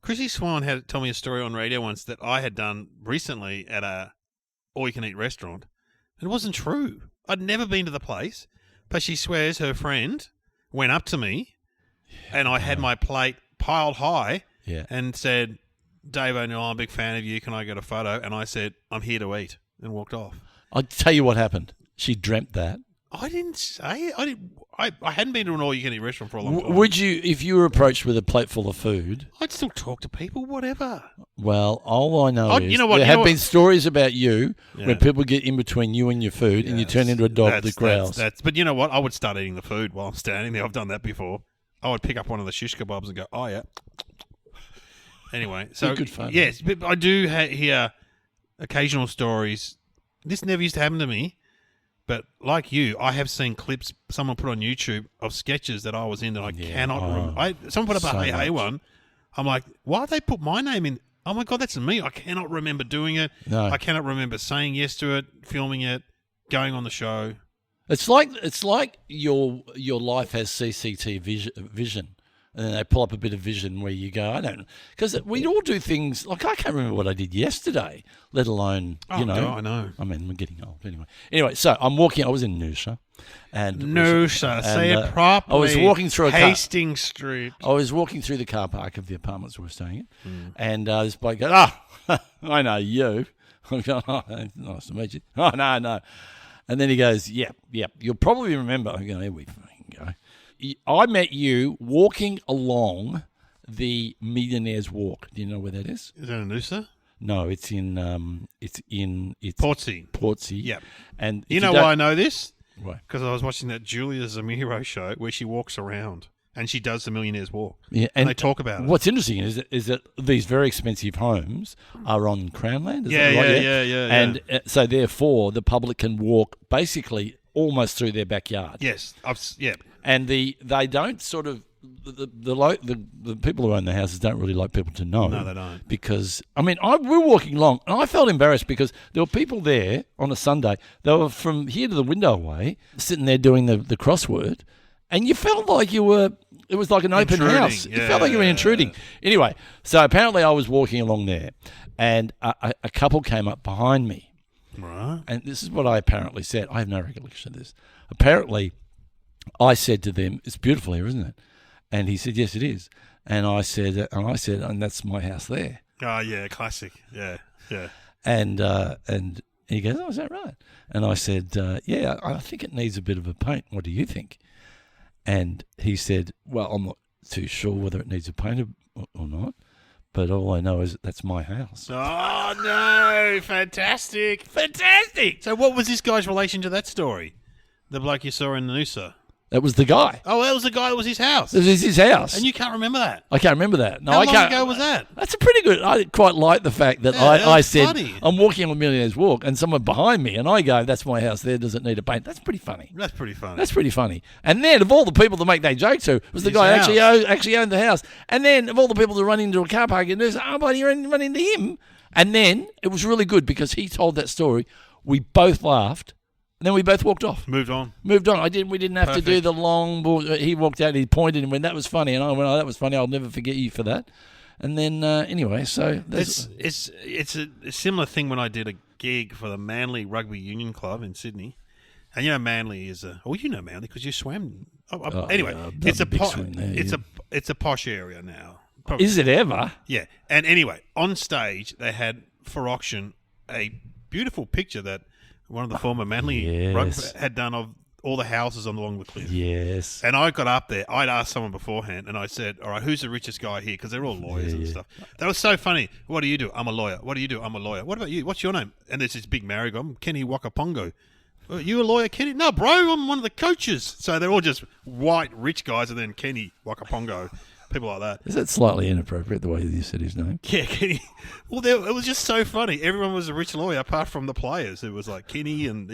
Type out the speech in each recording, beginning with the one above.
Chrissy Swan had told me a story on radio once that I had done recently at a all-you-can-eat restaurant. It wasn't true. I'd never been to the place, but she swears her friend went up to me and I had my plate piled high and said, Dave O'Neill, I'm a big fan of you. Can I get a photo? And I said, I'm here to eat, and walked off. I'll tell you what happened. She dreamt that. I didn't say it. I hadn't been to an all-you-can-eat restaurant for a long time. Would you, if you were approached with a plate full of food? I'd still talk to people, whatever. Well, all I know is there have been stories about you when people get in between you and your food and you turn into a dog that growls. But you know what? I would start eating the food while I'm standing there. I've done that before. I would pick up one of the shish kebabs and go, oh, yeah. Anyway, so good fun. Yes, but I do hear occasional stories. This never used to happen to me, but like you, I have seen clips someone put on YouTube of sketches that I was in that I cannot remember. Someone put up a Hey one. I'm like, why did they put my name in? Oh my God, that's me. I cannot remember doing it. No. I cannot remember saying yes to it, filming it, going on the show. It's like your life has CCTV vision. And then they pull up a bit of vision where you go, I don't, because we all do things like I can't remember what I did yesterday, let alone I know. I mean, I'm getting old anyway. So I'm walking. I was in Noosa, say it properly. I was walking through Hastings Street. I was walking through the car park of the apartments we were staying in, and this bloke goes, I know you. I'm going, nice to meet you. Oh no, and then he goes, yep. You'll probably remember. I'm going, here we fucking go. I met you walking along the Millionaire's Walk. Do you know where that is? Is that in Noosa? No, it's in Portsea. Yep. And you know why I know this? Why? Because I was watching that Julia Zamiro show where she walks around and she does the Millionaire's Walk. Yeah, and they talk about it. What's interesting is that these very expensive homes are on Crown land. Yeah. And so therefore the public can walk basically almost through their backyard. Yes. And they don't sort of the people who own the houses don't really like people to know. No, they don't. Because we were walking along and I felt embarrassed because there were people there on a Sunday. They were from here to the window away, sitting there doing the crossword, and you felt like you were. It was like an open house. You felt like you were intruding. Anyway, so apparently I was walking along there, and a couple came up behind me. Right. And this is what I apparently said. I have no recollection of this. Apparently, I said to them, "It's beautiful here, isn't it?" And he said, "Yes, it is." And I said, "And that's my house there." Oh yeah, classic. Yeah. And he goes, "Oh, is that right?" And I said, "Yeah, I think it needs a bit of a paint. What do you think?" And he said, "Well, I'm not too sure whether it needs a paint or not, but all I know is that's my house." Oh no! Fantastic! So, what was this guy's relation to that story? The bloke you saw in Noosa. That was the guy. Oh, that was the guy that was his house. This is his house. And you can't remember that? I can't remember that. No, How long ago was that? That's a pretty good... I quite like the fact that I said, funny. I'm walking on Millionaire's Walk and someone behind me and I go, that's my house there, does it need a paint? That's pretty funny. That's pretty funny. And then of all the people to make that joke to was the guy who actually owned the house. And then of all the people to run into a car park and there's, but you run into him. And then it was really good because he told that story. We both laughed. And then we both walked off. Moved on. We didn't have to do the long... He walked out, he pointed and went, that was funny. And I went, oh, that was funny. I'll never forget you for that. And then, anyway, so... It's a similar thing when I did a gig for the Manly Rugby Union Club in Sydney. And you know Manly is a... Well, you know Manly because you swam. Anyway, it's a posh area now. Probably. Is it ever? Yeah. And anyway, on stage, they had for auction a beautiful picture that one of the former Manly rugby had done of all the houses along the cliff. Yes. And I got up there. I'd asked someone beforehand, and I said, all right, who's the richest guy here? Because they're all lawyers and stuff. That was so funny. What do you do? I'm a lawyer. What do you do? I'm a lawyer. What about you? What's your name? And there's this big married guy. I'm Kenny Wakapongo. You a lawyer, Kenny? No, bro, I'm one of the coaches. So they're all just white, rich guys, and then Kenny Wakapongo. People like that. Is that slightly inappropriate, the way you said his name? Yeah, Kenny. Well, it was just so funny. Everyone was a rich lawyer, apart from the players. It was like Kenny and,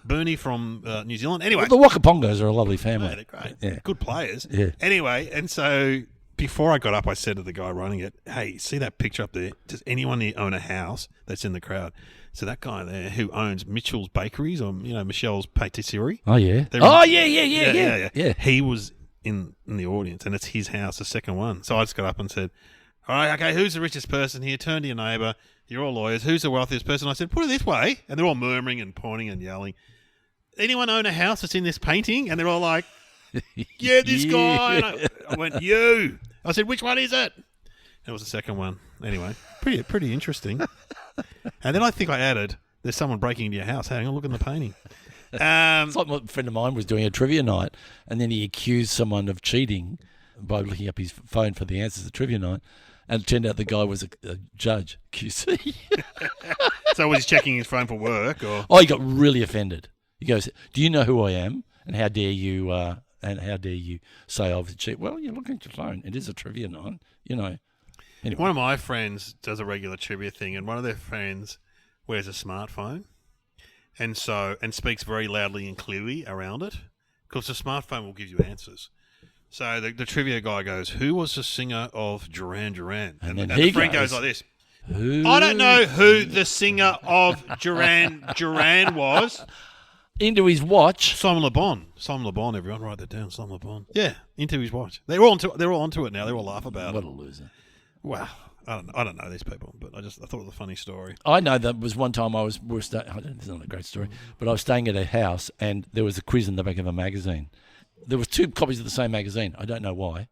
Bernie from New Zealand. Anyway. Well, the Wakapongos are a lovely family. Yeah, they're great. Yeah. Good players. Yeah. Anyway, and so before I got up, I said to the guy running it, hey, see that picture up there? Does anyone here own a house that's in the crowd? So that guy there who owns Mitchell's Bakeries or, Michelle's Patisserie. Oh, yeah. Yeah. He was in the audience, and it's his house, the second one. So I just got up and said, All right, okay, who's the richest person here? Turn to your neighbour. You're all lawyers. Who's the wealthiest person? I said, put it this way. And they're all murmuring and pointing and yelling. Anyone own a house that's in this painting? And they're all like, yeah, this guy. And I went, you. I said, which one is it? It was the second one. Anyway, pretty interesting. And then I think I added, there's someone breaking into your house. Hang on, look in the painting. It's like a friend of mine was doing a trivia night, and then he accused someone of cheating by looking up his phone for the answers to trivia night, and it turned out the guy was a judge, QC. So was he checking his phone for work? Or? Oh, he got really offended. He goes, "Do you know who I am? And how dare you? Say I was a cheat? Well, you're looking at your phone. It is a trivia night, you know." Anyway. One of my friends does a regular trivia thing, and one of their friends wears a smartphone, and speaks very loudly and clearly around it, because the smartphone will give you answers. So the trivia guy goes, "Who was the singer of Duran Duran?" And then the friend goes like this. Who? I don't know who the singer of Duran Duran was. Into his watch. Simon Le Bon. Simon Le Bon, everyone. Write that down. Simon Le Bon. Yeah, into his watch. They're all onto it now. They're all laugh about What it. a loser. Wow. I don't know these people, but I thought it was a funny story. I know that was one time we were staying. It's not a great story, but I was staying at a house and there was a quiz in the back of a magazine. There was 2 copies of the same magazine. I don't know why,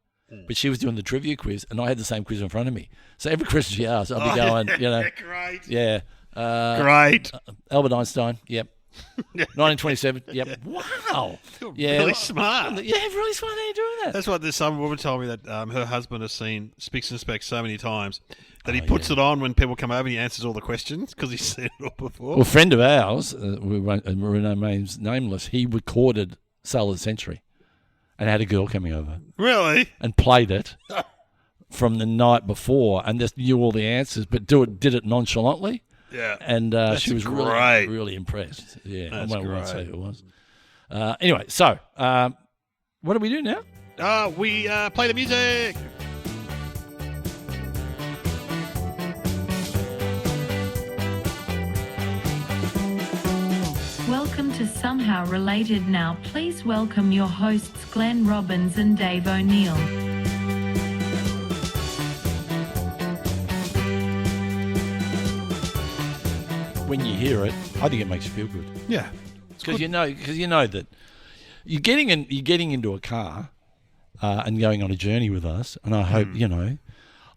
but she was doing the trivia quiz and I had the same quiz in front of me. So every question she asked, I'd be going, Great. yeah, Great. Albert Einstein, yep. 1927, yep. Wow. You're Yeah, really smart. Yeah, really smart. How are you doing that? That's what some woman told me that her husband has seen Speaks and Specs so many times that he puts it on when people come over and he answers all the questions because he's seen it all before. Well, a friend of ours, we won't remain nameless, he recorded Sail of the Century and had a girl coming over. Really? And played it from the night before and just knew all the answers, but did it nonchalantly. Yeah. And she was great. really impressed. Yeah, That's I won't great. say who it was. Anyway, so what do we do now? We play the music. Welcome to Somehow Related Now. Please welcome your hosts Glenn Robbins and Dave O'Neill. When you hear it, I think it makes you feel good. Yeah. Because you know that you're getting into a car and going on a journey with us, and I hope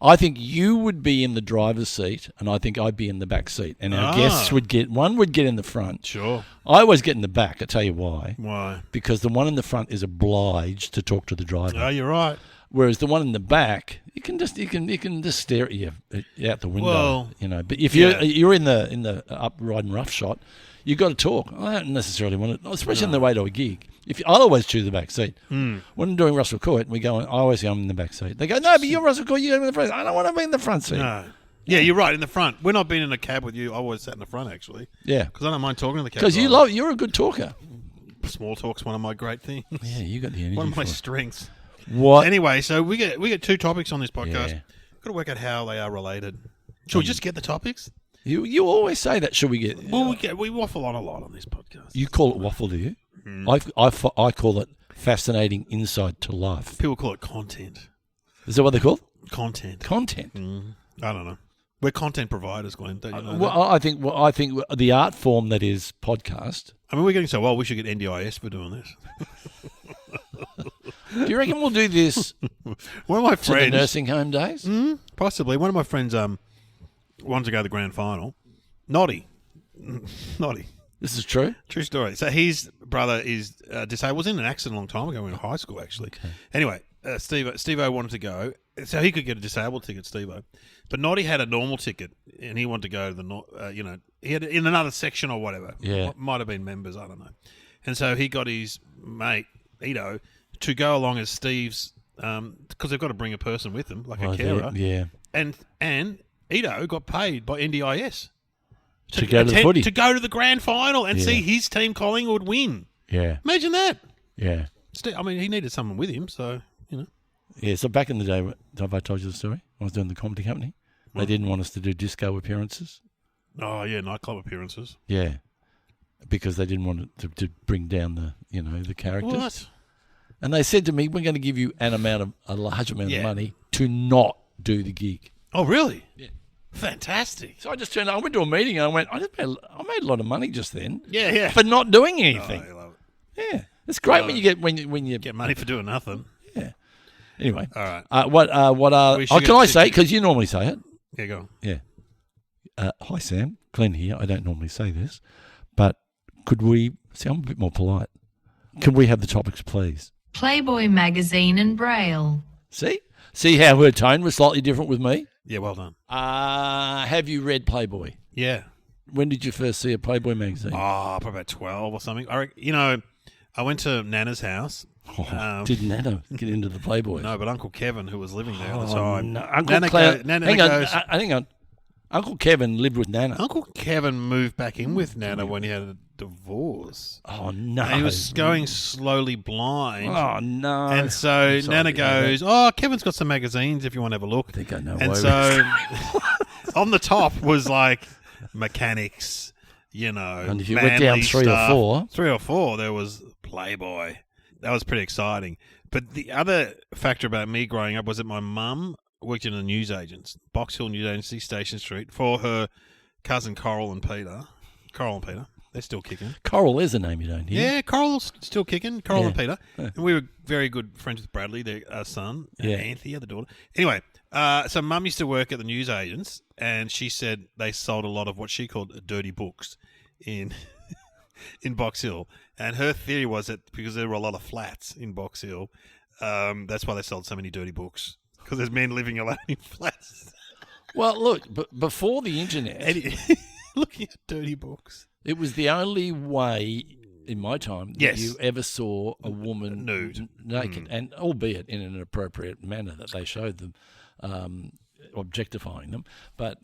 I think you would be in the driver's seat, and I think I'd be in the back seat, and our guests would get in the front. Sure. I always get in the back. I tell you why. Why? Because the one in the front is obliged to talk to the driver. Oh, you're right. Whereas the one in the back, you can just stare at you out the window, Well, But if you're in the up riding rough shot, you got to talk. I don't necessarily want it, especially on the way to a gig. I'll always choose the back seat. When I'm doing Russell Court, I always say I'm in the back seat. They go, no, but you're Russell Court, you got to be in the front. I don't want to be in the front seat. No. Yeah, you're right, in the front. When I've been in a cab with you, I always sat in the front, actually. Yeah. Because I don't mind talking to the cab Because driver. you're a good talker. Small talk's one of my great things. Yeah, you got the energy. One of my for it. strengths. What? Anyway, so we get 2 topics on this podcast. Yeah. Got to work out how they are related. Should we just get the topics? You always say that. Should we get? Well, we waffle on a lot on this podcast. You call it waffle, do you? I call it fascinating insight to life. People call it content. Is that what they call it? Content. Content. I don't know. We're content providers, Glenn. Don't you know that? Well, I think the art form that is podcast. I mean, we're getting so well. We should get NDIS for doing this. Do you reckon we'll do this One of my to the friends, nursing home days? possibly. One of my friends wanted to go to the grand final. Noddy. This is true. True story. So his brother is disabled. Was in an accident a long time ago in high school, actually. Okay. Anyway, Steve-O wanted to go, so he could get a disabled ticket, Steve-O. But Noddy had a normal ticket, and he wanted to go to the, he had it in another section or whatever. Yeah. Might have been members, I don't know. And so he got his mate, Ito, to go along as Steve's, because they've got to bring a person with them, like a carer. Yeah. And Ito got paid by NDIS. To go to the footy. To go to the grand final and see his team Collingwood win. Yeah. Imagine that. Yeah. I mean, he needed someone with him, so, Yeah, so back in the day, have I told you the story? I was doing the comedy company. They didn't want us to do disco appearances. Oh, yeah, nightclub appearances. Yeah. Because they didn't want it to bring down the characters. What? And they said to me, we're going to give you a large amount of money to not do the gig. Oh, really? Yeah. Fantastic. So I just turned. I went to a meeting and I went. I made a lot of money just then. Yeah. For not doing anything. Oh, I love Yeah, it's great when you get when you it. Get money for doing nothing. Yeah. Anyway, All right. what are? We should Can I get- say? Because you normally say it. Yeah, go on. Yeah. Hi Sam, Glenn here. I don't normally say this, but could we? See, I'm a bit more polite. Can we have the topics, please? Playboy magazine and Braille. See how her tone was slightly different with me. Yeah, well done. Have you read Playboy? Yeah. When did you first see a Playboy magazine? Oh, probably about 12 or something. I went to Nana's house. Did Nana get into the Playboys? No, but Uncle Kevin, who was living there at the time. No. Uncle Nana Cla- Nana hang goes, on, hang on. Uncle Kevin lived with Nana. Uncle Kevin moved back in with Nana when he had a divorce. Oh no! And he was going slowly blind. Oh no! And so Nana goes, "Oh, Kevin's got some magazines if you want to have a look." I think I know. And why so on the top was like mechanics, And if you went down manly 3 stuff. or 4, 3 or 4, there was Playboy. That was pretty exciting. But the other factor about me growing up was that my mum worked in a newsagents, Box Hill News Agency, Station Street, for her cousin Coral and Peter. They're still kicking. Coral is a name you don't hear. Yeah, Coral's still kicking. Coral and Yeah. Peter. Yeah. And we were very good friends with Bradley, their son, and Yeah. Anthea, the daughter. Anyway, so Mum used to work at the newsagents, and she said they sold a lot of what she called dirty books in in Box Hill. And her theory was that because there were a lot of flats in Box Hill, that's why they sold so many dirty books. Because there's men living alone in flats. Well, look, before the internet, Looking at dirty books. it was the only way in my time that Yes. you ever saw a woman Nude. naked, and albeit in an appropriate manner that they showed them, objectifying them. But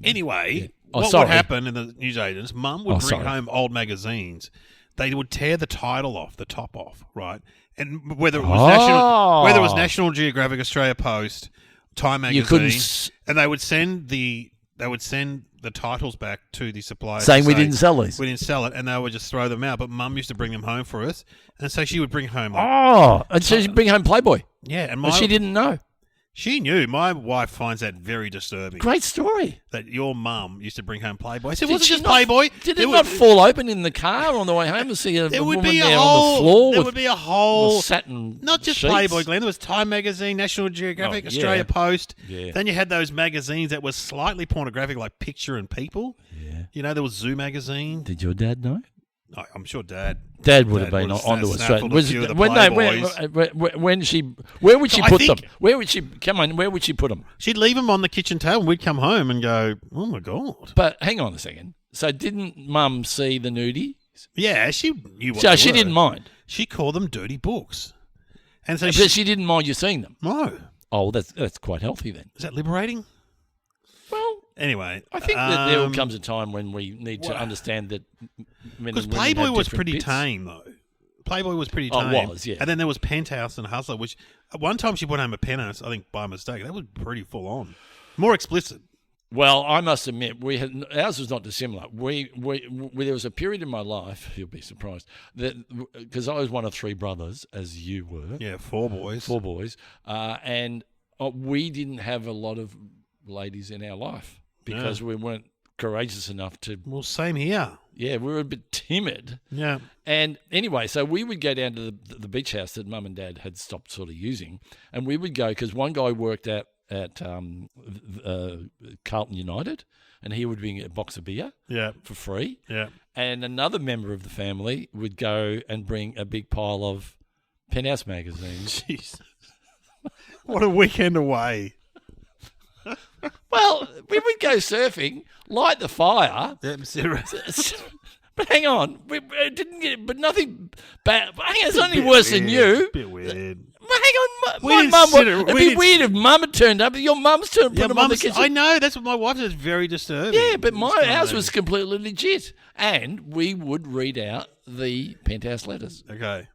Anyway, Yeah. Oh, what sorry. would happen in the newsagents? Mum would bring sorry. home old magazines. They would tear the title off, the top off, right? And whether it was National Geographic, Australia Post, Time You couldn't magazine, and they would send the titles back to the supplier saying to we say, didn't sell these. We didn't sell it, and they would just throw them out. But Mum used to bring them home for us, and so she would bring home. And so she'd bring home Playboy. Yeah, and But she didn't know. She knew. My wife finds that very disturbing. Great story. That your mum used to bring home Playboy. I said, Did was it she just not- Playboy? Did There it would- not fall open in the car on the way home to see a There would woman be a there whole. on the floor There with would be a whole. satin Not just sheets? Playboy, Glenn. There was Time magazine, National Geographic, Oh, Australia yeah. Post. Yeah. Then you had those magazines that were slightly pornographic, like Picture and People. Yeah. There was Zoo magazine. Did your dad know? I'm sure Dad. Dad would have been would have onto it straight. snaffled a few of the When she, where would she I put think- them? Where would she? Come on, where would she put them? She'd leave them on the kitchen table, and we'd come home and go, "Oh my god!" But hang on a second. So didn't Mum see the nudie? Yeah, she knew what So they she were. didn't mind, She called them dirty books, and so but she didn't mind you seeing them. no. Oh, that's quite healthy then. Is that liberating? Well, Anyway, I think that there comes a time when we need to well, understand that men because and women Playboy have was different pretty bits. tame though. Playboy was pretty Oh, tame. it was, yeah. And then there was Penthouse and Hustler, which at one time she put home a Penthouse, I think by mistake. That was pretty full on, more explicit. Well, I must admit, ours was not dissimilar. There was a period in my life, you'll be surprised, that because I was one of 3 brothers, as you were, Yeah, 4 boys. 4 boys, and we didn't have a lot of ladies in our life because we weren't courageous enough to. Well, same here. Yeah, we were a bit timid. Yeah. And anyway, so we would go down to the beach house that Mum and Dad had stopped sort of using, and we would go because one guy worked at Carlton United, and he would bring a box of beer Yeah. for free. Yeah. And another member of the family would go and bring a big pile of Penthouse magazines. Jeez. What a weekend away. Well, we would go surfing, light the fire. Yeah, serious. But hang on, we didn't get, but nothing bad. But hang on, it's only worse than you. Bit weird. Well, hang on, We my didn't mum. sit it- It'd we be didn't- weird if Mum had turned up. Your mum's turned Yeah, put them on the Mum's- kitchen. I know. That's what my wife says. It's very disturbing. Yeah, but ours It's was completely legit, and we would read out the Penthouse letters. okay.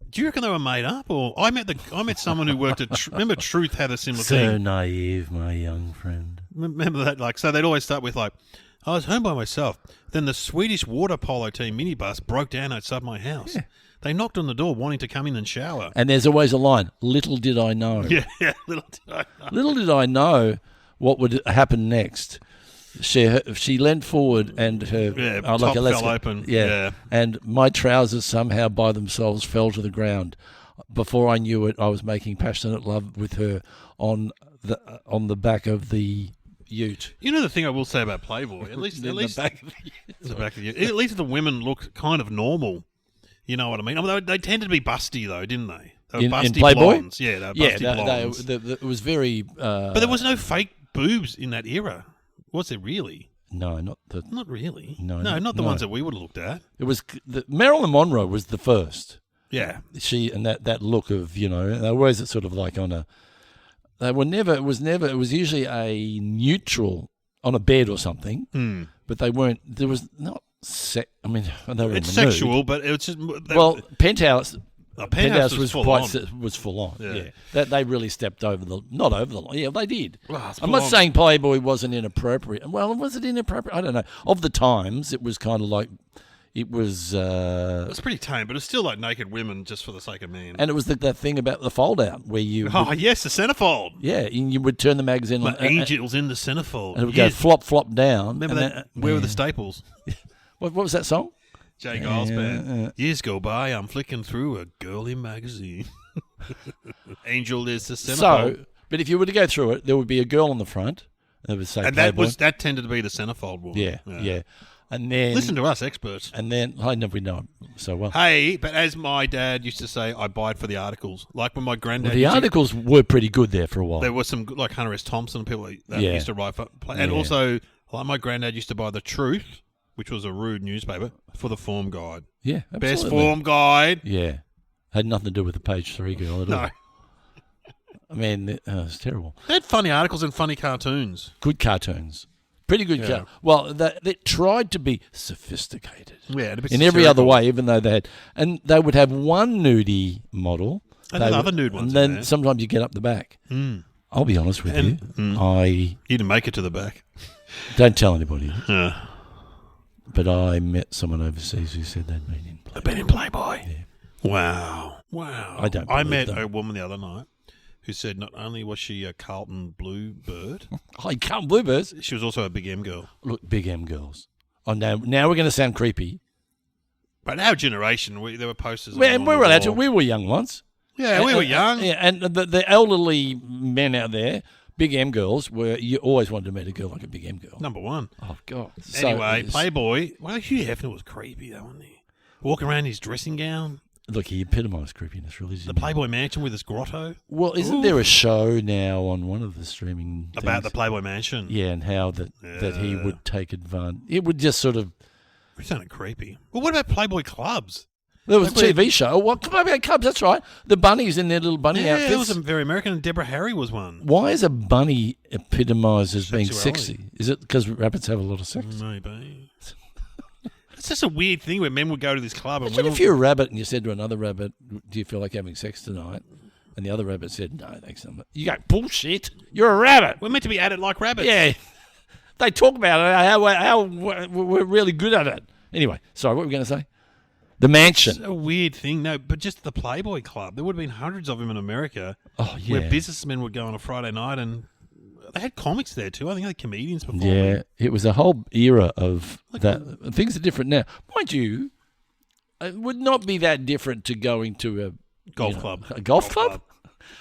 Do you reckon they were made up, or I met someone who worked at remember Truth had a similar So thing. naive, my young friend. Remember that? So they'd always start with I was home by myself. Then the Swedish water polo team minibus broke down outside my house. Yeah. They knocked on the door wanting to come in and shower. And there's always a line, little did I know. Yeah, little did I know. Little did I know what would happen next. She leant forward and her top fell open. Yeah. And my trousers somehow by themselves fell to the ground. Before I knew it, I was making passionate love with her on the back of the ute. You know the thing I will say about Playboy, at least the back of the back of the ute. At least the women look kind of normal. You know what I mean? I mean they tended to be busty though, didn't they? They were busty in Playboy? blondes. Yeah, they were busty blondes. It was very. But there was no fake boobs in that era. Was there really? No, not really. No, not the ones that we would have looked at. It was Marilyn Monroe was the first. Yeah, she and that look of they were always sort of like on a. They were never. It was usually a neutral on a bed or something. But they weren't. There was not. I mean, they were. It's sexual, but it's just Penthouse. Penthouse was full on. Yeah. That they really stepped not over the line. Yeah, they did. Well, I'm not saying Playboy wasn't inappropriate. Well, was it inappropriate? I don't know. Of the times, it was kind of like it was. It was pretty tame, but it's still like naked women just for the sake of men. And it was that thing about the fold out where you. Oh yes, the centerfold. Yeah, and you would turn the magazine like angels in the centerfold, and it would go flop down. Remember that? Where were the staples? What was that song? Jay Giles Band. Years go by, I'm flicking through a girly magazine. Angel is the centerfold. So, but if you were to go through it, there would be a girl on the front. That would say, and that tended to be the centerfold woman. Yeah. And then listen to us experts. And then I never know it so well. Hey, but as my dad used to say, I buy it for the articles. Like when my granddad. The articles were pretty good there for a while. There was some like Hunter S. Thompson people that used to write for, and also like my granddad used to buy The Truth, which was a rude newspaper, for the form guide. Yeah, absolutely. Best form guide. Yeah. Had nothing to do with the page 3 girl at all. No. I mean, it was terrible. They had funny articles and funny cartoons. Good cartoons. Pretty good cartoons. Well, they tried to be sophisticated. Yeah, and a bit in every other way, even though they had... And they would have one nudie model. And then other nude ones. And then sometimes you get up the back. I'll be honest with you. You didn't make it to the back. Don't tell anybody. But I met someone overseas who said they'd been in Playboy. Yeah. Wow. I met a woman the other night who said not only was she a Carlton Bluebird. Carlton Bluebirds? She was also a Big M girl. Look, Big M girls. Oh, now we're going to sound creepy. But our generation, there were posters. We were allowed to. We were young once. Yeah, we were young. And the elderly men out there, Big M girls, you always wanted to meet a girl like a Big M girl. Number one. Oh, God. Anyway, Playboy. Well, Hugh Hefner was creepy, though, wasn't he? Walking around in his dressing gown. Look, he epitomised creepiness, really. The Playboy Mansion with his grotto. Well, isn't there a show now on one of the streaming things? About the Playboy Mansion? Yeah, and how that he would take advantage. It would just sort of... It sounded creepy. Well, what about Playboy clubs? There was a TV show. Well, Playboy clubs, that's right. The bunnies in their little bunny outfits. Yeah, it was very American, and Deborah Harry was one. Why is a bunny epitomised as being sexy? Is it because rabbits have a lot of sex? Maybe. It's just a weird thing where men would go to this club. And if you're a rabbit and you said to another rabbit, do you feel like having sex tonight? And the other rabbit said, no, thanks. You go, bullshit. You're a rabbit. We're meant to be at it like rabbits. Yeah. They talk about it, how we're really good at it. Anyway, sorry, what were we going to say? The mansion. It's a weird thing. No, but just the Playboy Club. There would have been hundreds of them in America. Oh, yeah. Where businessmen would go on a Friday night and they had comics there too. I think they had comedians performing. Yeah, it was a whole era of that. Things are different now. Mind you, it would not be that different to going to a golf club. A golf club?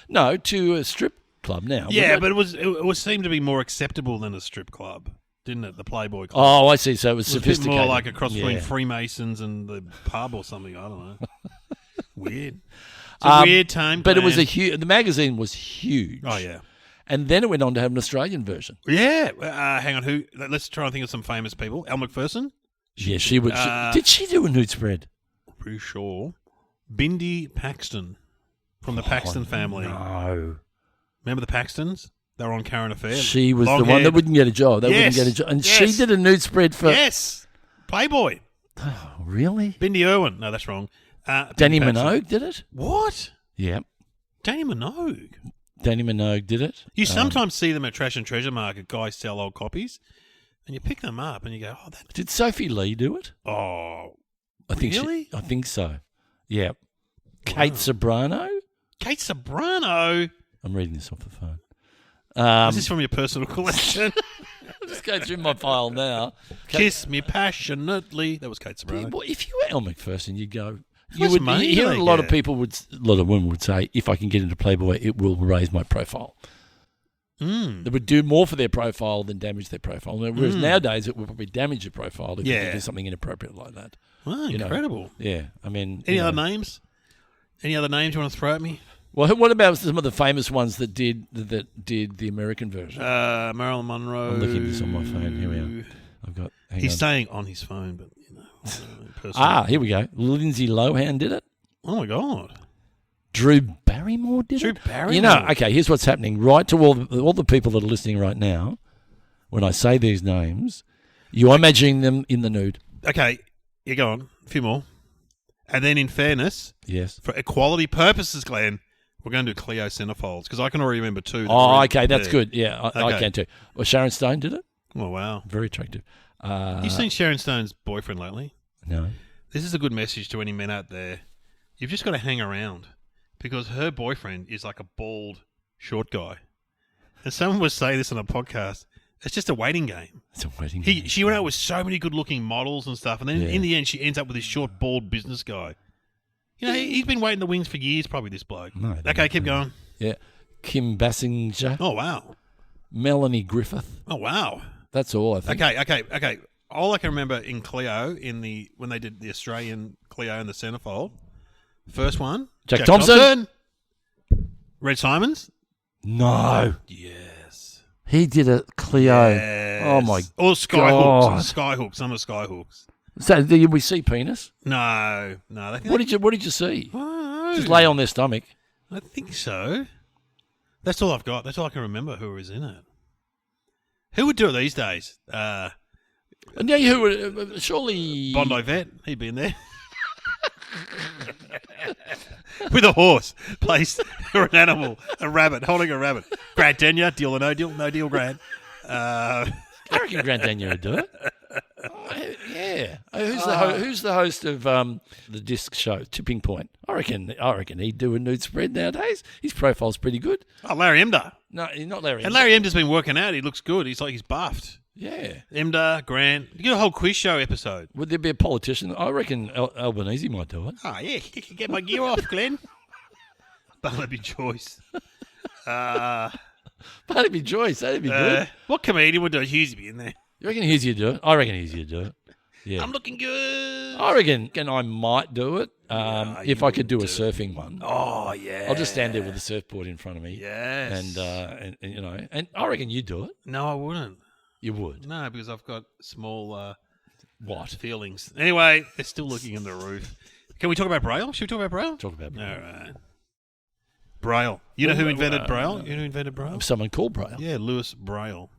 No, to a strip club now. Yeah, but it was seemed to be more acceptable than a strip club, didn't it? The Playboy Club. Oh, I see. So it was sophisticated. A bit more like a cross between Freemasons and the pub or something. I don't know. Weird. It's a weird time. But it was the magazine was huge. Oh yeah. And then it went on to have an Australian version. Yeah. Hang on. Let's try and think of some famous people. Elle Macpherson? Yeah, she would. Did she do a nude spread? Pretty sure. Bindi Paxton from the Paxton family. No. Remember the Paxtons? They were on Current Affairs. She was the one that wouldn't get a job. Wouldn't get a job. And she did a nude spread for... Yes. Playboy. Oh, really? Bindi Irwin. No, that's wrong. Danny Minogue did it? What? Yeah. Danny Minogue? Danny Minogue did it. You sometimes see them at Trash and Treasure Market. Guys sell old copies, and you pick them up and you go, "Oh, that." Did Sophie Lee do it? Oh, I think really? I think so. Yeah. Kate Sobrano. Kate Sobrano. I'm reading this off the phone. Is this from your personal collection? I'll just go through my file now. Kiss me passionately. That was Kate Sobrano. Well, if you were Elle Macpherson, you'd go. much money You do hear they a lot of get? people a lot of women would say, if I can get into Playboy, it will raise my profile. They would do more for their profile than damage their profile. Whereas nowadays, it would probably damage your profile if you do something inappropriate like that. Oh, incredible. Yeah, I mean... Any other names? Any other names you want to throw at me? Well, what about some of the famous ones that did the American version? Marilyn Monroe. I'm looking at this on my phone. Here we are. I've got... He's staying on his phone, but, personally. Here we go. Lindsay Lohan did it. Oh, my God. Drew Barrymore did it? Drew Barrymore. You know, okay, here's what's happening. Right to all the people that are listening right now, when I say these names, you are imagining them in the nude. Okay, you go on. A few more. And then, in fairness, Yes. for equality purposes, Glenn, we're going to do Cleo centerfolds because I can already remember two. that Oh, were okay, that's there. good. Yeah, I Okay. can too. Well, Sharon Stone did it. Oh, wow. Very attractive. You seen Sharon Stone's boyfriend lately? No. This is a good message to any men out there. You've just got to hang around because her boyfriend is like a bald, short guy. And someone was saying this on a podcast. It's just a waiting game. It's a waiting game. She went out with so many good-looking models and stuff, and then Yeah. in the end, she ends up with this short, bald business guy. You know, he's been waiting in the wings for years, probably, this bloke. No, Okay, keep going. Yeah. Kim Basinger. Oh, wow. Melanie Griffith. Oh, wow. That's all, I think. Okay. All I can remember in Cleo, when they did the Australian Cleo in the centerfold, first one, Jack Thompson. Red Simons. No. Yes. He did a Cleo. Yes. Oh, my Or Skyhooks. Some are Skyhooks. So did we see penis? No. What did you see? I don't know. Just lay on their stomach. I think so. That's all I've got. That's all I can remember who was in it. Who would do it these days? And yeah, who would surely Bondi Vet. He'd be in there. With a horse placed or an animal, a rabbit, holding a rabbit. Grant Denyer, deal or no deal? No deal, Grant. I reckon Grant Daniel would do it. Yeah. Who's the host of the disc show Tipping Point? I reckon he'd do a nude spread nowadays. His profile's pretty good. Oh, Larry Emder. No, he's not Larry. And Larry Emder's been working out. He looks good. He's buffed. Yeah. Emder, Grant. You get a whole quiz show episode. Would there be a politician? I reckon Albanese might do it. Oh, yeah. Get my gear off, Glenn. Barnaby Joyce. Barnaby Joyce, that'd be good. What comedian would do it? Hughesy be in there. You reckon Hughes would do it? I reckon Hughes would do it. Yeah. I'm looking good. I reckon I might do it if I could do a surfing one. Oh, yeah. I'll just stand there with a surfboard in front of me. Yes. And you know, and I reckon you'd do it. No, I wouldn't. You would. No, because I've got small What? feelings. Anyway, they're still looking in the roof. Can we talk about Braille? Should we talk about Braille? Talk about Braille. All right. Braille. You know who invented Braille? You know who invented Braille? Someone called Braille. Yeah, Louis Braille.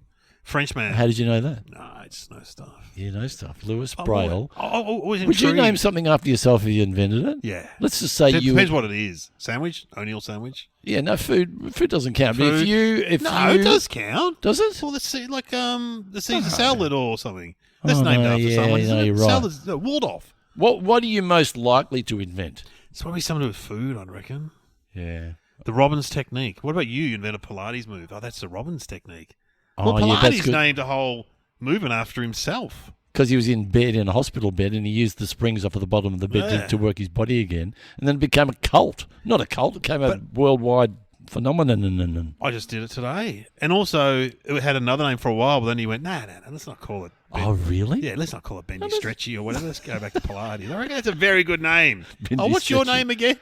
Frenchman. How did you know that? No, it's no stuff. You know stuff. Louis Braille. Always Would you intrigued. name something after yourself if you invented it? Yeah. Let's just say you. Depends what it is. Sandwich? O'Neill sandwich? Yeah, no food. Food doesn't count. But Food? if No, you it does count. Does it? Well, the Caesar salad or something. That's named no, after yeah, someone. no, Isn't it? you're right. Salad's, no, Waldorf. What are you most likely to invent? It's probably something to do with food, I reckon. Yeah. The Robbins technique. What about you? You invented a Pilates move. Oh, that's the Robbins technique. Oh, Well, yeah, that's Pilates good. named a whole movement after himself. Because he was in a hospital bed, and he used the springs off of the bottom of the bed Yeah. to work his body again. And then it became a cult. Not a cult. It became a worldwide phenomenon. I just did it today. And also, it had another name for a while, but then he went, no, let's not call it. Oh, really? Yeah, let's not call it Bendy Stretchy or whatever. Let's go back to Pilates. I reckon that's a very good name. Bendy What's your Stretchy. name again?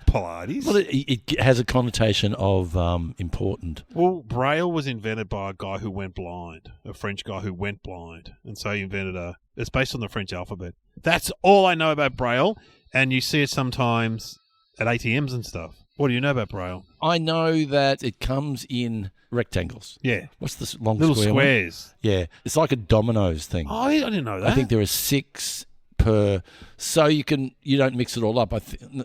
Pilates. Well, it has a connotation of important. Well, Braille was invented by a guy who went blind, a French guy who went blind. And so he invented it's based on the French alphabet. That's all I know about Braille. And you see it sometimes at ATMs and stuff. What do you know about Braille? I know that it comes in rectangles. Yeah. What's this long Little square one? squares. Yeah, it's like a dominoes thing. Oh, I didn't know that. I think there are 6 per, so you don't mix it all up. I think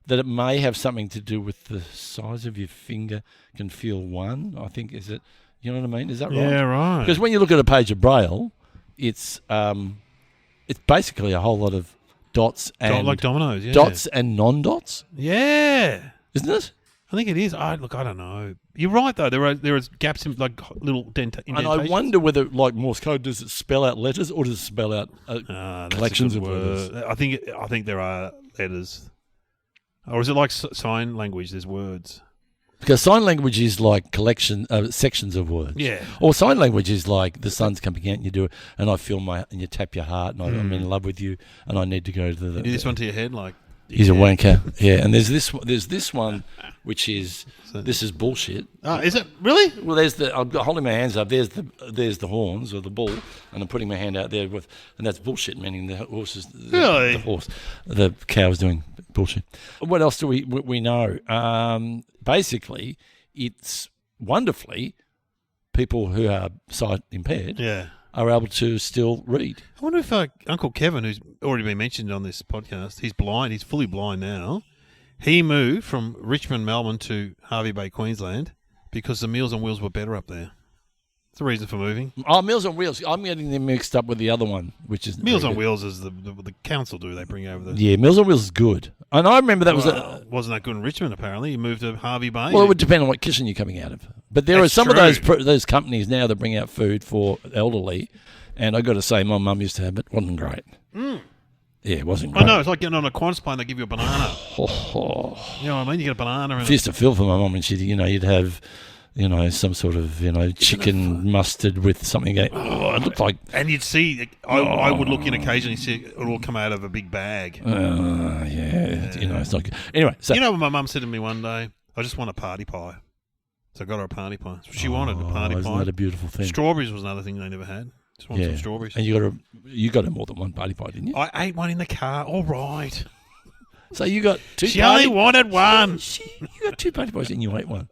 that it may have something to do with the size of your finger can feel one. I think is it. You know what I mean? Is that right? Yeah, right. Because when you look at a page of Braille, it's it's basically a whole lot of dots and like dominoes, yeah. dots and non-dots, Yeah. isn't it? I think it is. I don't know. You're right though. There are gaps in like little And indentations. I wonder whether, like Morse code, does it spell out letters or does it spell out That's collections a of good words? I think there are letters, or is it like sign language? There's words. Because sign language is like sections of words. Yeah. Or sign language is like the sun's coming out and you do it, and I feel and you tap your heart, and I'm in love with you, and I need to go to the. You do this one to your head, like he's a wanker. Yeah, and there's this one, which is this is bullshit. Is it really? Well, I'm holding my hands up. There's the horns or the bull, and I'm putting my hand out there and that's bullshit. Meaning the horse is Really? the cow is doing bullshit. What else do we know? Basically, it's wonderfully people who are sight impaired Yeah. are able to still read. I wonder if Uncle Kevin, who's already been mentioned on this podcast, he's blind. He's fully blind now. He moved from Richmond, Melbourne to Hervey Bay, Queensland, because the Meals on Wheels were better up there. It's the reason for moving. Oh, Meals on Wheels. I'm getting them mixed up with the other one, which is Meals on Wheels is the council do. They bring over the. Yeah, Meals on Wheels is good. And I remember that wasn't that good in Richmond, apparently. He moved to Hervey Bay. Well, it would depend on what kitchen you're coming out of. But there are some of those companies now that bring out food for elderly, and I got to say, my mum used to have it. Wasn't great. Yeah, it wasn't great. I know, it's like getting on a Qantas plane, they give you a banana. You know what I mean? You get a banana. It used to feel for my mum, and you'd have, some sort of, chicken mustard with something. It looked like. And you'd see, I would look in occasionally, see it all come out of a big bag. It's not good. Anyway, so. You know what my mum said to me one day? I just want a party pie. So I got her a party pie. She wanted a party pie. Isn't that a beautiful thing? Strawberries was another thing they never had. Just want some strawberries. And you got her more than one party pie, didn't you? I ate one in the car. All right. So you got two. She only wanted one. You got two party pies and you ate one.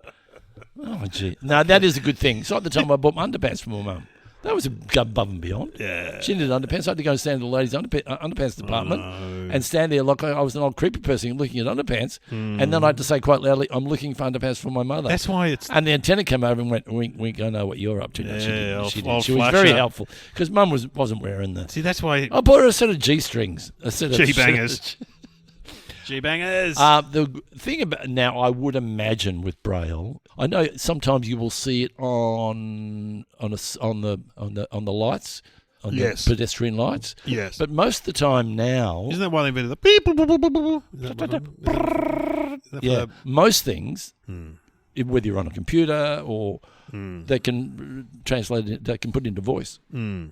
Oh, gee. No, that is a good thing. So at the time I bought my underpants for my mum. That was above and beyond. Yeah. She needed underpants. I had to go and stand in the ladies' underpants department and stand there like I was an old creepy person looking at underpants. And then I had to say quite loudly, I'm looking for underpants for my mother. That's why it's... And the antenna came over and went, wink, wink, I know what you're up to. No, Yeah, she I'll did. She was very helpful because Mum wasn't wearing the... See, that's why... I bought her a set of G-strings. A set of G-bangers. G-bangers. The thing about now, I would imagine with Braille, I know sometimes you will see it on the lights, on the pedestrian lights. Yes. But most of the time now, Isn't that why they invented the beep, boop, boop, boop, boop? yeah, most things, whether you're on a computer or they can translate it, they can put it into voice.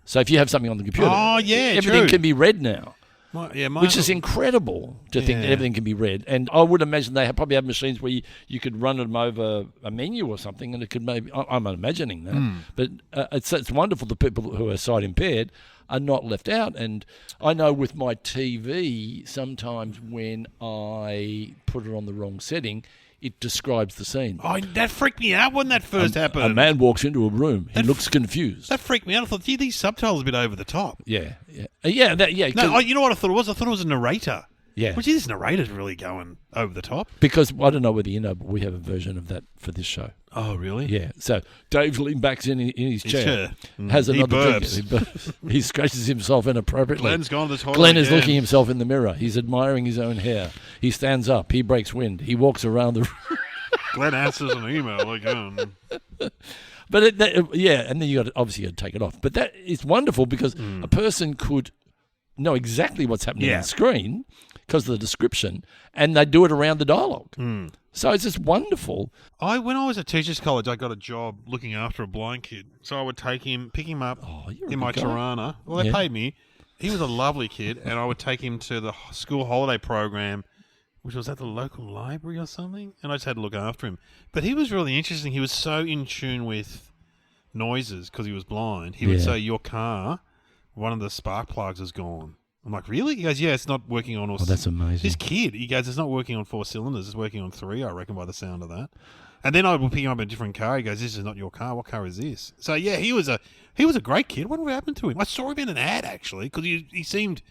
So if you have something on the computer, everything true. can be read now. Which is uncle- incredible to think that everything can be read. And I would imagine they probably have machines where you could run them over a menu or something, and it could maybe. I'm imagining that, but it's wonderful the people who are sight impaired are not left out. And I know with my TV, sometimes when I put it on the wrong setting, it describes the scene. Oh, that freaked me out when that first happened. A man walks into a room. He looks confused. That freaked me out. I thought, gee, these subtitles are a bit over the top. Yeah. No, you know what I thought it was? I thought it was a narrator. Yeah. Well, gee, this narrator's really going over the top. Because I don't know whether you know, but we have a version of that for this show. Oh, really? Yeah. So Dave leans back in his chair, has He another burps. drink. He scratches himself inappropriately. Glenn's gone to this holiday Glenn is again. looking himself in the mirror. He's admiring his own hair. He stands up. He breaks wind. He walks around the room. Glenn answers an email again. But and then you obviously got to take it off. But that is wonderful because a person could know exactly what's happening on the screen because of the description, and they do it around the dialogue. So it's just wonderful. When I was at teachers' college, I got a job looking after a blind kid. So I would pick him up in my Tirana. Well, they paid me. He was a lovely kid, and I would take him to the school holiday program, which was at the local library or something, and I just had to look after him. But he was really interesting. He was so in tune with noises because he was blind. He would say, your car, one of the spark plugs is gone. I'm like, really? He goes, yeah, it's not working on all... Oh, that's amazing. This kid, he goes, it's not working on 4 cylinders, it's working on 3, I reckon, by the sound of that. And then I would pick him up a different car. He goes, this is not your car. What car is this? So, yeah, he was a great kid. What happened to him? I saw him in an ad, actually, because he seemed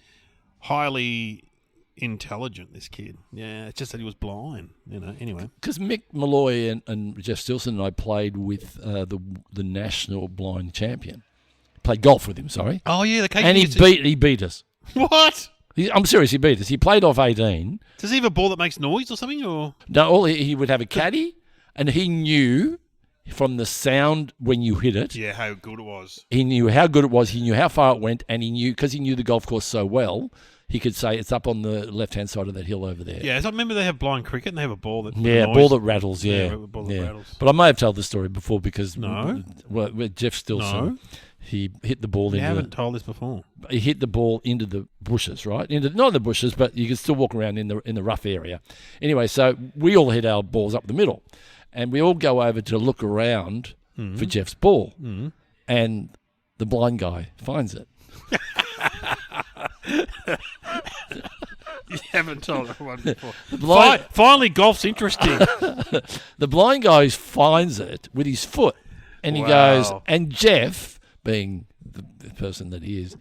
highly... intelligent, this kid. Yeah, it's just that he was blind, anyway. Because Mick Malloy and Jeff Stilson and I played with the national blind champion. Played golf with him, sorry. Oh, yeah. And he beat us. What? I'm serious, he beat us. He played off 18. Does he have a ball that makes noise or something? Or No, he would have a caddy, and he knew from the sound when you hit it. Yeah, how good it was. He knew how good it was. He knew how far it went, and he knew because he knew the golf course so well. He could say it's up on the left-hand side of that hill over there. Yeah, so I remember they have blind cricket and they have a ball that ball that rattles. Yeah, a ball that rattles. But I may have told the story before because with Jeff Stilson, No. he hit the ball You into. haven't told this before. He hit the ball into the bushes, right? Not the bushes, but you can still walk around in the rough area. Anyway, so we all hit our balls up the middle, and we all go over to look around for Jeff's ball, and the blind guy finds it. You haven't told everyone before. Finally, golf's interesting. The blind guy finds it with his foot, and he goes, and Jeff, being the person that he is,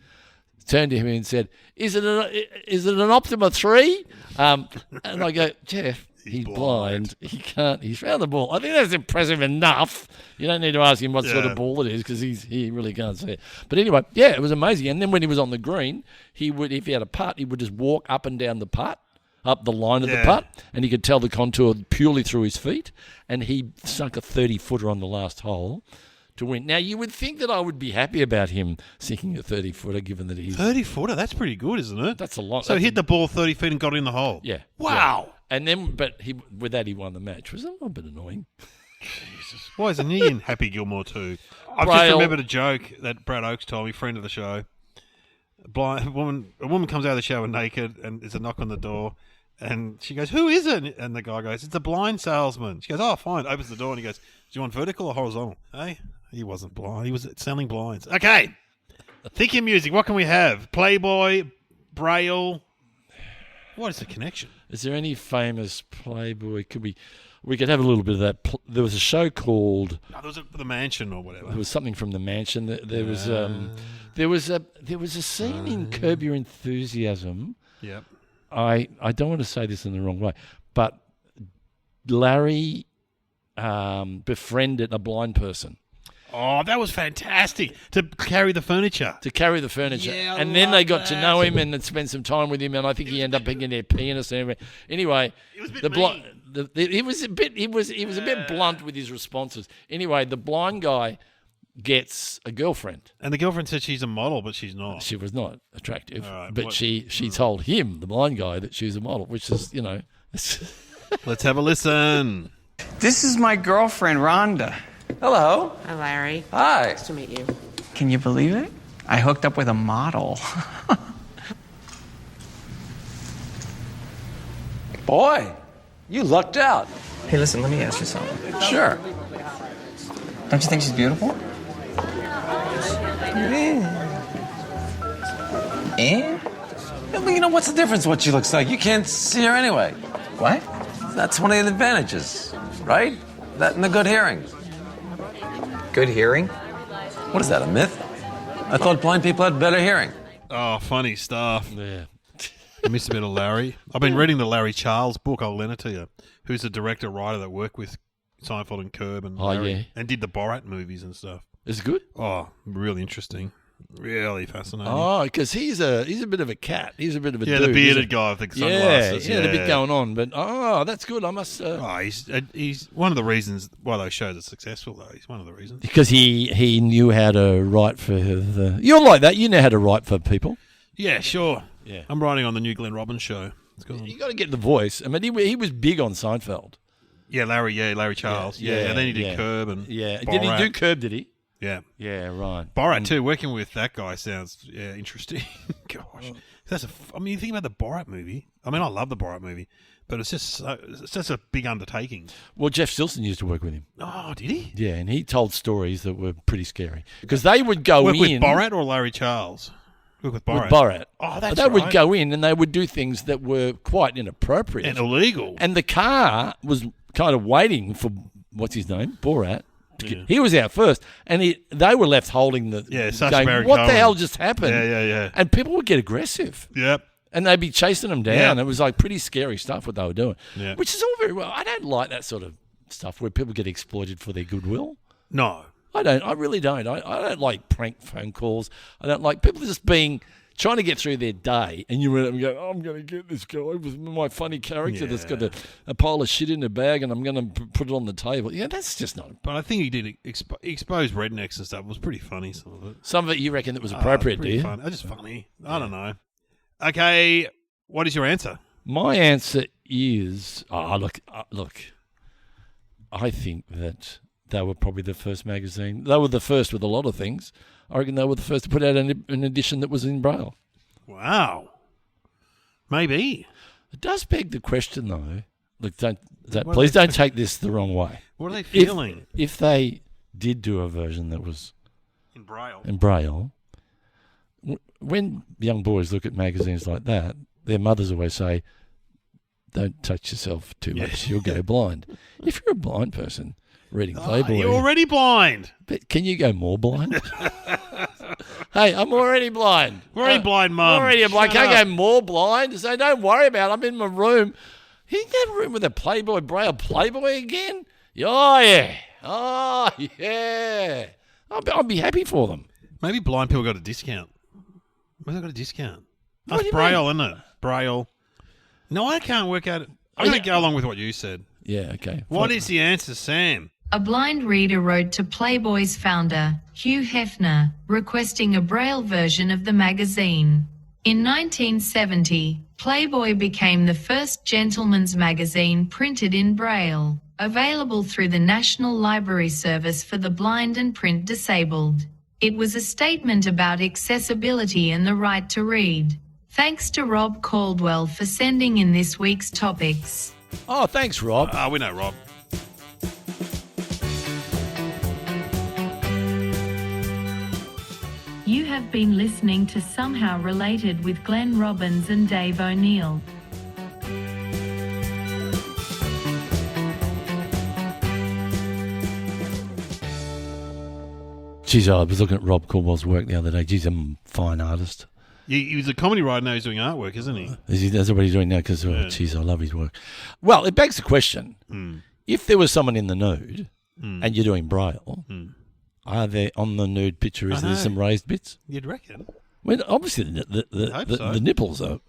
turned to him and said, "Is it an Optima 3?" And I go, Jeff, he's blind. He can't. He's found the ball. I think that's impressive enough. You don't need to ask him what sort of ball it is because he really can't see it. But anyway, yeah, it was amazing. And then when he was on the green, he would, if he had a putt, he would just walk up and down the putt, up the line of the putt, and he could tell the contour purely through his feet. And he sunk a 30-footer on the last hole to win. Now, you would think that I would be happy about him sinking a 30-footer, given that he's 30-footer. That's pretty good, isn't it? That's a lot. So he hit the ball 30 feet and got it in the hole. Yeah. Wow. Yeah. And then, but with that, he won the match. Was that a bit annoying? Jesus. Why isn't he in Happy Gilmore too? I've just remembered a joke that Brad Oakes told me, friend of the show. A woman comes out of the shower naked, and there's a knock on the door, and she goes, "Who is it?" And the guy goes, "It's a blind salesman." She goes, "Oh, fine." Opens the door, and he goes, "Do you want vertical or horizontal?" Hey, he wasn't blind. He was selling blinds. Okay. Think of music. What can we have? Playboy, Braille. What is the connection? Is there any famous Playboy? We could have a little bit of that. There was a show called. No, there was The Mansion or whatever. There was something from The Mansion. There was a scene in Curb Your Enthusiasm. Yep. I don't want to say this in the wrong way, but Larry befriended a blind person. Oh, that was fantastic. To carry the furniture. Yeah, and then they got to know him and spent some time with him, and I think he ended up picking their penis and everything. Anyway, it was a bit mean. He was a bit blunt with his responses. Anyway, the blind guy gets a girlfriend. And the girlfriend said she's a model, but she's not. She was not attractive, right, but she told him, the blind guy, that she was a model, which is, Let's have a listen. This is my girlfriend, Rhonda. Hello. Hi, Larry. Hi. Nice to meet you. Can you believe it? I hooked up with a model. Boy, you lucked out. Hey, listen, let me ask you something. Sure. Don't you think she's beautiful? Eh? Well, you know, what's the difference what she looks like? You can't see her anyway. What? That's one of the advantages, right? That and the good hearing. Good hearing? What is that, a myth? I thought blind people had better hearing. Oh, funny stuff. Yeah. I missed a bit of Larry. I've been reading the Larry Charles book. I'll lend it to you. Who's the director-writer that worked with Seinfeld and Curb and Larry, and did the Borat movies and stuff. Is it good? Oh, really interesting. Really fascinating. Oh, because he's a bit of a cat. He's a bit of a dude. The bearded guy with the sunglasses. Yeah, a bit going on. But that's good. I must. He's one of the reasons why those shows are successful, though. He's one of the reasons because he knew how to write for the. You're like that. You know how to write for people. Yeah, sure. Yeah, I'm writing on the new Glenn Robbins show. You got to get the voice. I mean, he was big on Seinfeld. Yeah, Larry Charles. Yeah, and then he did Curb and Borat. Did he do Curb? Did he? Yeah. Yeah, right. Borat too. Working with that guy sounds interesting. Gosh, you think about the Borat movie. I mean, I love the Borat movie, but it's just a big undertaking. Well, Jeff Stilson used to work with him. Oh, did he? Yeah, and he told stories that were pretty scary because they would go work in with Borat or Larry Charles. Work with Borat. With Borat. Oh, that's they right. would go in and they would do things that were quite inappropriate and illegal. And the car was kind of waiting for what's his name, Borat. Yeah. He was out first, and they were left holding the Sacha Baron what Cohen. the hell just happened? Yeah. And people would get aggressive. Yep. And they'd be chasing them down. Yeah. It was like pretty scary stuff what they were doing. Yeah. Which is all very well. I don't like that sort of stuff where people get exploited for their goodwill. No. I don't. I really don't. I don't like prank phone calls. I don't like people just being trying to get through their day, and you went and go, I'm going to get this guy with my funny character that's got a pile of shit in a bag, and I'm going to put it on the table. Yeah, that's just not. But I think he did expose rednecks and stuff. It was pretty funny, some of it. Some of it you reckon that was appropriate, do you? Fun. Just funny. I don't know. Okay, what is your answer? My answer is, look. I think that they were probably the first magazine. They were the first with a lot of things. I reckon they were the first to put out an edition that was in Braille. Wow. Maybe. It does beg the question, though. Look, please don't take this the wrong way. What are they feeling? If they did do a version that was in Braille. When young boys look at magazines like that, their mothers always say, don't touch yourself too much, you'll go blind. If you're a blind person reading Playboy... You're already blind. But can you go more blind? Hey, I'm already blind. We're already blind, Mum. I'm already blind. Can't go more blind. So don't worry about it. I'm in my room. You get a room with a Playboy Braille Playboy again? Oh, yeah. Oh, yeah. I'll be happy for them. Maybe blind people got a discount. Maybe they got a discount. What That's do you Braille, mean? isn't it? Braille. No, I can't work out. I'm going to go along with what you said. Yeah, okay. What is the answer, Sam? A blind reader wrote to Playboy's founder, Hugh Hefner, requesting a Braille version of the magazine. In 1970, Playboy became the first gentleman's magazine printed in Braille, available through the National Library Service for the blind and print disabled. It was a statement about accessibility and the right to read. Thanks to Rob Caldwell for sending in this week's topics. Oh, thanks, Rob. We know Rob. You have been listening to Somehow Related with Glenn Robbins and Dave O'Neill. Geez, I was looking at Rob Caldwell's work the other day. Geez, a fine artist. He was a comedy writer, now he's doing artwork, isn't he? That's what he's doing now because, geez, I love his work. Well, it begs the question, if there was someone in the nude and you're doing Braille, are there, on the nude picture, is there some raised bits? You'd reckon. Well, obviously the nipples are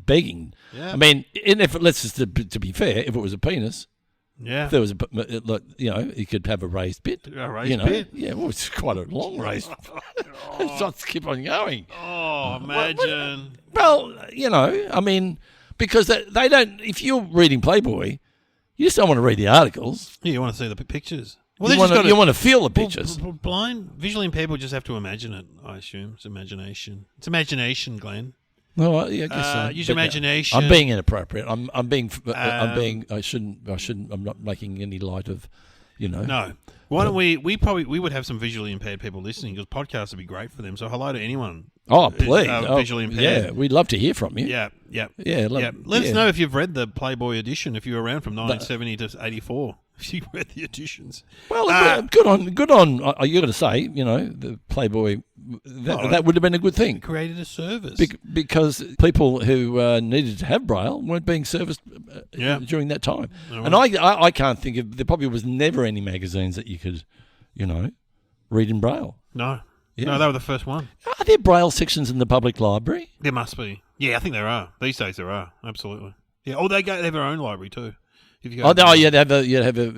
begging. Yeah. I mean, and if let's just to be fair, if it was a penis, yeah, if there was you could have a raised bit. A raised bit. Yeah, well, it's quite a long raised. It's not to keep on going. Oh, imagine. Well, I mean, because they don't. If you're reading Playboy, you just don't want to read the articles. Yeah, you want to see the pictures. Well, you want to feel the pictures. Blind, visually impaired people just have to imagine it, I assume. It's imagination. It's imagination, Glenn. No, yeah, I guess so. Use imagination. I'm being inappropriate. I shouldn't. I'm not making any light of, No. Why don't we would have some visually impaired people listening because podcasts would be great for them. So hello to anyone. Oh, please. Visually impaired. Yeah, we'd love to hear from you. Yeah. Let us yeah. know if you've read the Playboy edition, if you were around from 1970 to 84. If you read the editions. Well, good on. You got to say, the Playboy. That would have been a good thing. Created a service because people who needed to have Braille weren't being serviced during that time. Right. And I can't think of. There probably was never any magazines that you could, read in Braille. No. Yeah. No, they were the first one. Are there Braille sections in the public library? There must be. Yeah, I think there are. These days there are. Absolutely. Yeah. Oh, they have their own library too. They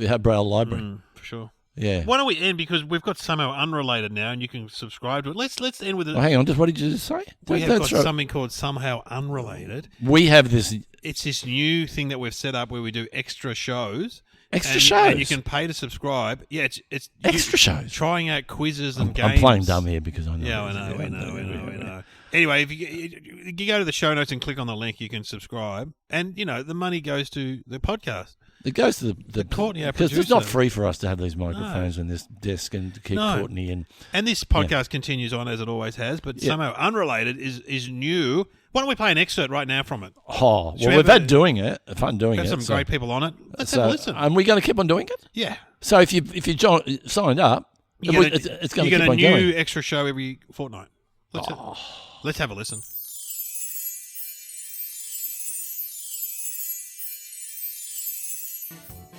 have Braille library for sure. Yeah. Why don't we end because we've got somehow unrelated now, and you can subscribe to it. Let's end with it. Oh, hang on, what did you just say? We have got something called somehow unrelated. We have this. It's this new thing that we've set up where we do extra shows. Shows. And you can pay to subscribe. Yeah, it's extra shows. Trying out quizzes and games. I'm playing dumb here because I know. Yeah, I know. Anyway, if you go to the show notes and click on the link, you can subscribe, and the money goes to the podcast. It goes to the Courtney, our because producer. it's not free for us to have these microphones and this desk and to keep Courtney in. And this podcast continues on as it always has, but somehow unrelated is new. Why don't we play an excerpt right now from it? Oh, well, we've had fun doing it. Have some great people on it. Let's have a listen. And we're going to keep on doing it? Yeah. So if you signed up, it's going to keep on going. You get a new extra show every fortnight. Let's have a listen.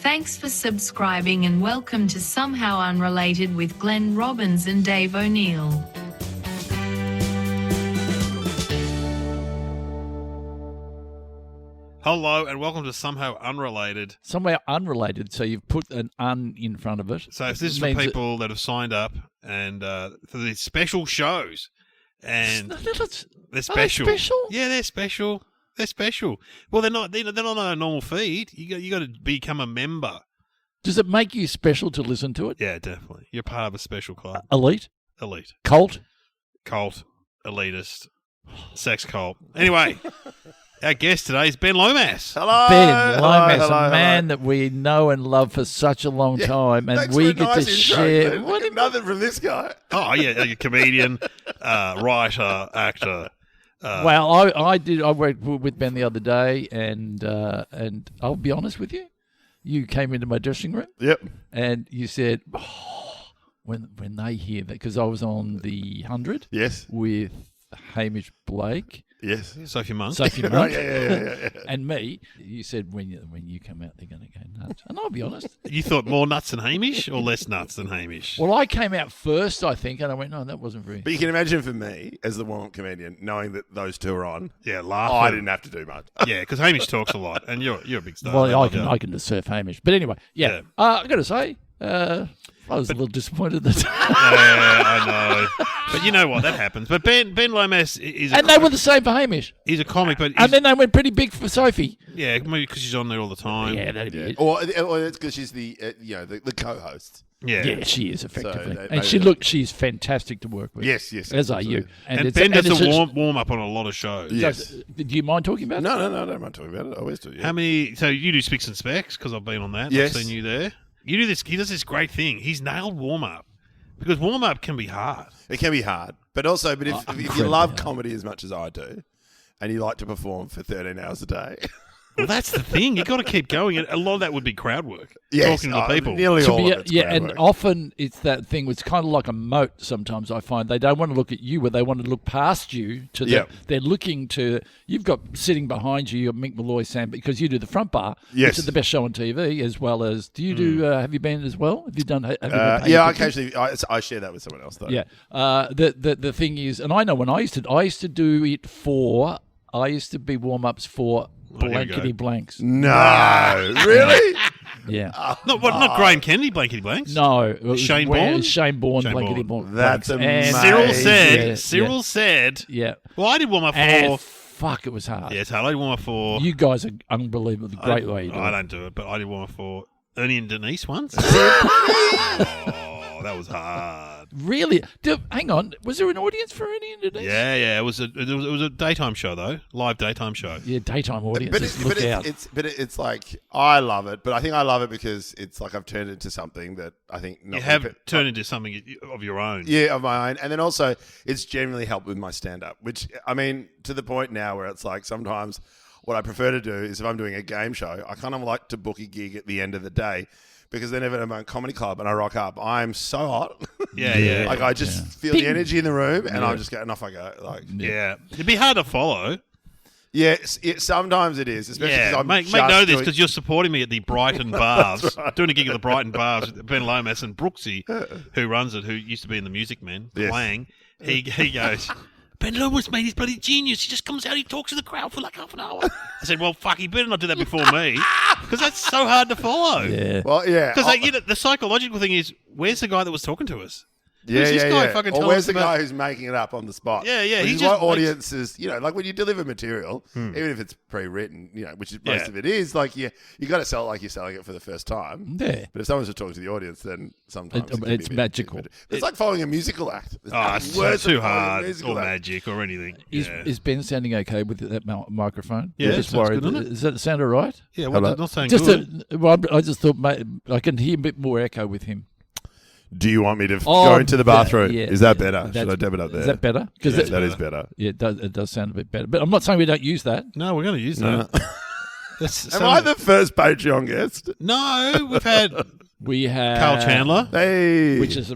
Thanks for subscribing and welcome to Somehow Unrelated with Glenn Robbins and Dave O'Neill. Hello and welcome to Somehow Unrelated. Somewhere unrelated, so you've put an "un" in front of it. So if this is for people that have signed up and for these special shows, and they're special. Special? Yeah, they're special. They're special. Well, they're not. They're not on a normal feed. You got to become a member. Does it make you special to listen to it? Yeah, definitely. You're part of a special club. Elite, Cult, elitist, sex cult. Anyway. Our guest today is Ben Lomas. Hello. Ben Lomas, hello, a man that we know and love for such a long time, and we get to share. Nothing from this guy. Oh, yeah, a comedian, writer, actor. Well, I did. I worked with Ben the other day, and I'll be honest with you. You came into my dressing room. Yep. And you said, when they hear that, because I was on the 100. Yes. With Hamish Blake. Yes. Sophie Monk. Yeah. And me. You said when you come out, they're going to go nuts. And I'll be honest. You thought more nuts than Hamish or less nuts than Hamish? Well, I came out first, I think, and I went, no, that wasn't very. But you can imagine for me, as the warm-up comedian, knowing that those two are on, yeah, laughing. I didn't have to do much. Yeah, because Hamish talks a lot, and you're a big star. Well, I can just surf Hamish. But anyway, yeah. I got to say, I was a little disappointed that. Yeah, I know. But you know what? That happens. But Ben Lomas is. And they were the same for Hamish. He's a comic, but and then they went pretty big for Sophie. Yeah, maybe because she's on there all the time. Yeah, that'd be it. Or it's because she's the the co-host. Yeah, she is effectively, So and she's fantastic to work with. Yes, as are you. And Ben does a warm up on a lot of shows. Yes. Do you mind talking about it? No, I don't mind talking about it. I always do. Yeah. How many? So you do Spicks and Specs because I've been on that. Yes. I've seen you there. You do this. He does this great thing. He's nailed warm up because warm up can be hard. It can be hard, but if you love comedy as much as I do, and you like to perform for 13 hours a day. Well, that's the thing. You got to keep going. And a lot of that would be crowd work. Yes, talking to the people. Nearly all of it's crowd and work. often it's that thing. It's kind of like a moat. Sometimes I find they don't want to look at you, but they want to look past you. They're looking to. You've got sitting behind you, Mick Malloy, Sam, because you do the front bar. Yes, which is the best show on TV, as well as. Do you do? Have you been as well? Have you done? Yeah, occasionally I share that with someone else though. Yeah. The thing is, and I know when I used to do it for. I used to be warm ups for. Blankety blanks. No, really? Yeah. Not Graham Kennedy, blankety blanks. No, Shane Bourne. Shane Bourne, Shane blankety Bourne. blanks. That's amazing. Cyril said. Yeah. Well, I did warm up for. Fuck, it was hard. Yeah, it's hard. I did warm up for. You guys are unbelievable. Great way you do it. I don't do it, but I did warm up for Ernie and Denise once. Oh, that was hard. Really? Hang on. Was there an audience for Ernie and Denise? Yeah. It was a daytime show though, live daytime show. Yeah, daytime audience. But it's like I love it, but I think I love it because it's like I've turned it into something that I think you have turned into something of your own. Yeah, of my own, and then also it's generally helped with my stand-up, which I mean to the point now where it's like sometimes what I prefer to do is if I'm doing a game show, I kind of like to book a gig at the end of the day. Because then if I'm at a comedy club and I rock up, I'm so hot. Yeah. Like I just feel the energy in the room, and I'm just getting off. I go like, yeah. It'd be hard to follow. Yeah, sometimes it is, especially because I'm make note of this because you're supporting me at the Brighton Bars, doing a gig at the Brighton Bars with Ben Lomas and Brooksy, who runs it, who used to be in the Music Men, playing. He goes. Ben Lomas, mate, he's bloody genius. He just comes out, he talks to the crowd for like half an hour. I said, well, fuck, he better not do that before me, because that's so hard to follow. Yeah. Well, yeah. Because the psychological thing is, where's the guy that was talking to us? Yeah, Who's this guy fucking or tell where's us the about... guy who's making it up on the spot? Yeah. Which He is just why audiences, like when you deliver material, even if it's pre-written, which is most of it is, like you got to sell it like you're selling it for the first time. Yeah. But if someone's just talking to the audience, then sometimes it's magical. It's like following a musical act. It's too hard, or magic, or anything. Is Ben sounding okay with that microphone? Yeah, just sounds worried. good, doesn't it? Does that sound all right? Yeah, well, not saying just good. I just thought I can hear a bit more echo with him. Do you want me to go into the bathroom? Yeah, is that better? Should I dab it up there? Is that better? Because that is better. Yeah, it does sound a bit better. But I'm not saying we don't use that. No, we're going to use that. Am I the first Patreon guest? No, we had Carl Chandler, hey, which was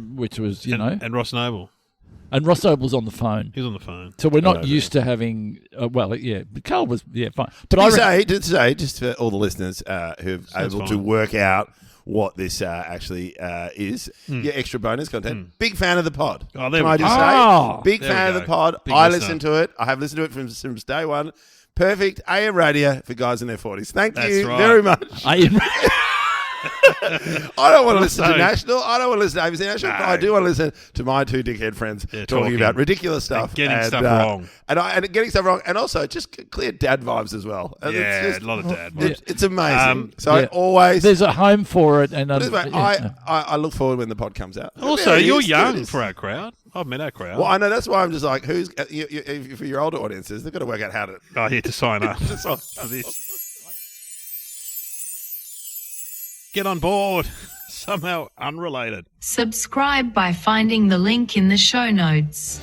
and Ross Noble. And Ross Noble's on the phone. He's on the phone. So we're not used to having, but Carl was, fine. But to say, just for all the listeners who are able to work out what this actually is, extra bonus content. Big fan of the pod. Oh, there Can I just say? Big fan of the pod. I listen to it. I have listened to it from day one. Perfect AM radio for guys in their 40s. Thank That's you right. very much. I don't want to listen to Also- National. I don't want to listen to ABC National. But I do want to listen to my two dickhead friends talking about ridiculous stuff. And getting stuff wrong. And getting stuff wrong. And also just clear dad vibes as well. And Yeah, a lot of dad vibes. It's amazing. So Yeah. I always... There's a home for it. And I look forward when the pod comes out. Also, There it you're is. young There it is. for our crowd. I've met our crowd. Well, I know. That's why I'm just like, for your older audiences, they've got to work out how to... Oh, here to sign up Just like- for this. Get on board. Somehow unrelated. Subscribe by finding the link in the show notes.